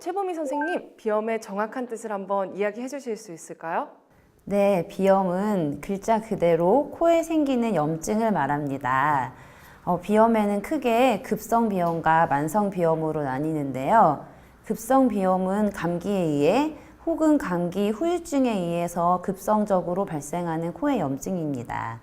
최보미 선생님, 비염의 정확한 뜻을 한번 이야기해 주실 수 있을까요? 네, 비염은 글자 그대로 코에 생기는 염증을 말합니다. 비염에는 크게 급성 비염과 만성 비염으로 나뉘는데요. 급성 비염은 감기에 의해 혹은 감기 후유증에 의해서 급성적으로 발생하는 코의 염증입니다.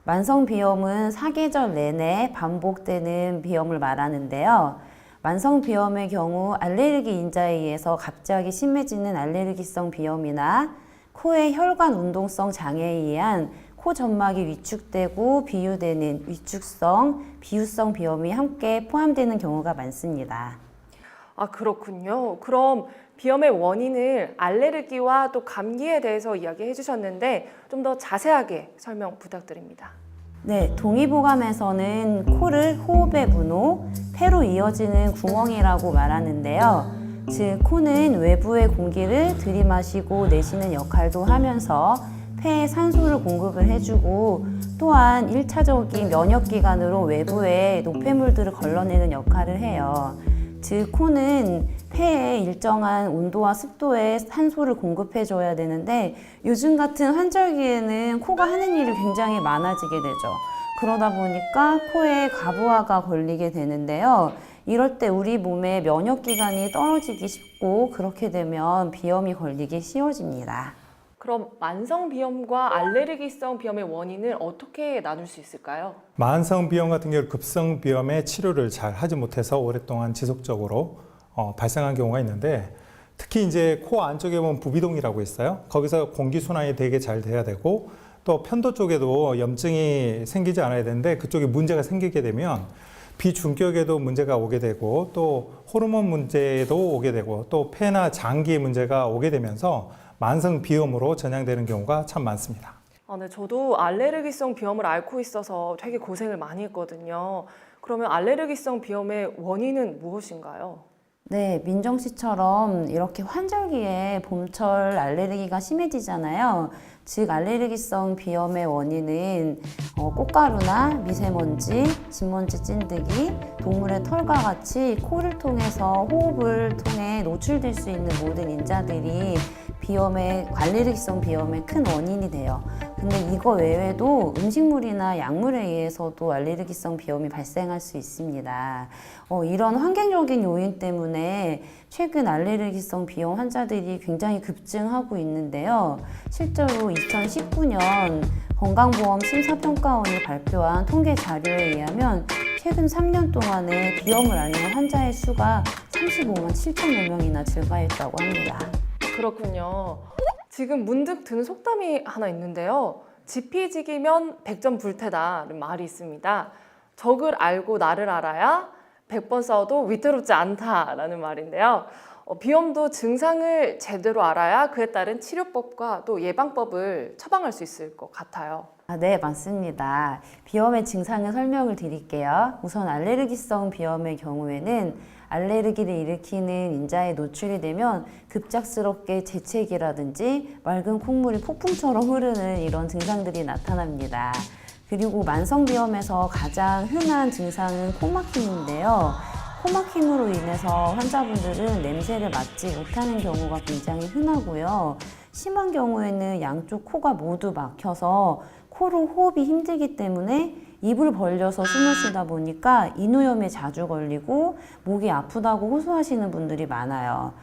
만성 비염은 사계절 내내 반복되는 비염을 말하는데요. 만성 비염의 경우 알레르기 인자에 의해서 갑자기 심해지는 알레르기성 비염이나 코의 혈관 운동성 장애에 의한 코 점막이 위축되고 비유되는 위축성, 비유성 비염이 함께 포함되는 경우가 많습니다. 아, 그렇군요. 그럼 비염의 원인을 알레르기와 또 감기에 대해서 이야기해 주셨는데 좀 더 자세하게 설명 부탁드립니다. 네, 동의보감에서는 코를 호흡의 문호, 폐로 이어지는 구멍이라고 말하는데요. 즉, 코는 외부의 공기를 들이마시고 내쉬는 역할도 하면서 폐에 산소를 공급을 해주고 또한 1차적인 면역기관으로 외부의 노폐물들을 걸러내는 역할을 해요. 즉, 코는 폐에 일정한 온도와 습도의 산소를 공급해줘야 되는데 요즘 같은 환절기에는 코가 하는 일이 굉장히 많아지게 되죠. 그러다 보니까 코에 과부하가 걸리게 되는데요. 이럴 때 우리 몸의 면역기관이 떨어지기 쉽고 그렇게 되면 비염이 걸리기 쉬워집니다. 그럼 만성 비염과 알레르기성 비염의 원인을 어떻게 나눌 수 있을까요? 만성 비염 같은 경우 급성 비염의 치료를 잘 하지 못해서 오랫동안 지속적으로 발생한 경우가 있는데 특히 이제 코 안쪽에 보면 부비동이라고 있어요. 거기서 공기 순환이 되게 잘 돼야 되고 또 편도 쪽에도 염증이 생기지 않아야 되는데 그쪽에 문제가 생기게 되면 비중격에도 문제가 오게 되고 또 호르몬 문제도 오게 되고 또 폐나 장기 문제가 오게 되면서 만성 비염으로 전향되는 경우가 참 많습니다. 네, 저도 알레르기성 비염을 앓고 있어서 되게 고생을 많이 했거든요. 그러면 알레르기성 비염의 원인은 무엇인가요? 네, 민정 씨처럼 이렇게 환절기에 봄철 알레르기가 심해지잖아요. 즉, 알레르기성 비염의 원인은 꽃가루나 미세먼지, 진먼지 찐득이, 동물의 털과 같이 코를 통해서 호흡을 통해 노출될 수 있는 모든 인자들이 알레르기성 비염의 큰 원인이 돼요. 근데 이거 외에도 음식물이나 약물에 의해서도 알레르기성 비염이 발생할 수 있습니다. 이런 환경적인 요인 때문에 최근 알레르기성 비염 환자들이 굉장히 급증하고 있는데요. 실제로 2019년 건강보험 심사평가원이 발표한 통계 자료에 의하면 최근 3년 동안에 비염을 앓는 환자의 수가 35만 7천여 명이나 증가했다고 합니다. 그렇군요. 지금 문득 드는 속담이 하나 있는데요. 지피지기면 백전불태다는 말이 있습니다. 적을 알고 나를 알아야 100번 싸워도 위태롭지 않다라는 말인데요. 비염도 증상을 제대로 알아야 그에 따른 치료법과 또 예방법을 처방할 수 있을 것 같아요. 네, 맞습니다. 비염의 증상을 설명을 드릴게요. 우선 알레르기성 비염의 경우에는 알레르기를 일으키는 인자에 노출이 되면 급작스럽게 재채기라든지 맑은 콧물이 폭풍처럼 흐르는 이런 증상들이 나타납니다. 그리고 만성 비염에서 가장 흔한 증상은 코막힘인데요. 코막힘으로 인해서 환자분들은 냄새를 맡지 못하는 경우가 굉장히 흔하고요. 심한 경우에는 양쪽 코가 모두 막혀서 코로 호흡이 힘들기 때문에 입을 벌려서 숨을 쉬다 보니까 인후염에 자주 걸리고 목이 아프다고 호소하시는 분들이 많아요.